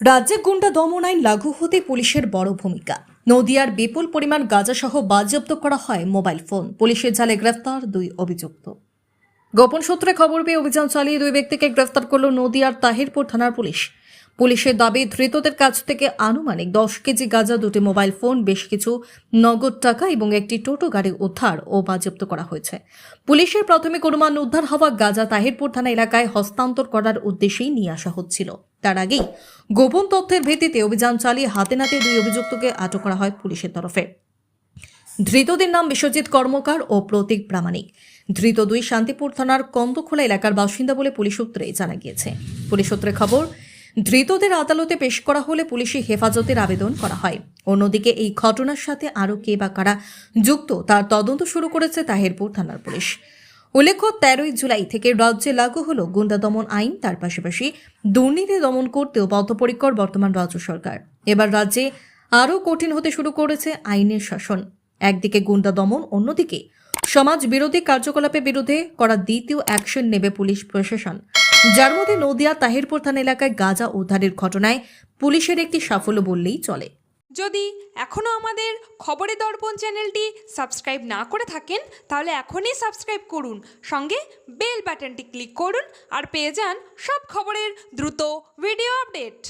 রাজ্যে গুন্ডা দমন আইন লাগু হতে পুলিশের বড় ভূমিকা। নদিয়ার বিপুল পরিমাণ গাঁজাসহ বাজেয়াপ্ত করা হয় মোবাইল ফোন। পুলিশের জালে গ্রেফতার দুই অভিযুক্ত। গোপন সূত্রে খবর পেয়ে অভিযান চালিয়ে দুই ব্যক্তিকে গ্রেফতার করল নদিয়ার তাহিরপুর থানার পুলিশ। পুলিশের দাবি, ধৃতদের কাছ থেকে আনুমানিক 10 কেজি গাঁজা, দুটি মোবাইল ফোন, বেশ কিছু নগদ টাকা এবং একটি টোটো গাড়ি উদ্ধার ও বাজেয়াপ্ত করা হয়েছে। পুলিশের প্রাথমিক অনুমান, উদ্ধার হওয়া গাঁজা তাহিরপুর থানা এলাকায় হস্তান্তর করার উদ্দেশ্যেই নিয়ে আসা হচ্ছিল। তার আগেই গোপন তথ্যের ভিত্তিতে অভিযান চালিয়ে হাতে নাতে দুই অভিযুক্তকে আটক করা হয় পুলিশের তরফে। ধৃতদের নাম বিশ্বজিৎ কর্মকার ও প্রতীক প্রামাণিক। ধৃত দুই শান্তিপুর থানার কন্দখোলা এলাকার বাসিন্দা বলে পুলিশ সূত্রে জানা গিয়েছে। পুলিশ সূত্রে খবর, ধৃতদের আদালতে পেশ করা হলে পুলিশি হেফাজতের আবেদন করা হয়। অন্যদিকে এই ঘটনার সাথে আরও কে বা কারা যুক্ত তার তদন্ত শুরু করেছে তাহিরপুর থানার পুলিশ। উল্লেখ্য, 13ই জুলাই থেকে রাজ্যে লাগু হলো গুন্ডা দমন আইন। তার পাশাপাশি দুর্নীতি দমন করতেও বদ্ধপরিকর বর্তমান রাজ্য সরকার। এবার রাজ্যে আরও কঠিন হতে শুরু করেছে আইনের শাসন। একদিকে গুন্ডা দমন, অন্যদিকে সমাজ বিরোধী কার্যকলাপের বিরুদ্ধে করা দ্বিতীয় অ্যাকশন নেবে পুলিশ প্রশাসন, যার মধ্যে নদিয়া তাহিরপুর থানা এলাকায় গাঁজা উদ্ধারের ঘটনায় পুলিশের একটি সাফল্য বললেই চলে। যদি এখনও আমাদের খবরের দর্পণ চ্যানেলটি সাবস্ক্রাইব না করে থাকেন, তাহলে এখনই সাবস্ক্রাইব করুন, সঙ্গে বেল বাটনটি ক্লিক করুন আর পেয়ে যান সব খবরের দ্রুত ভিডিও আপডেট।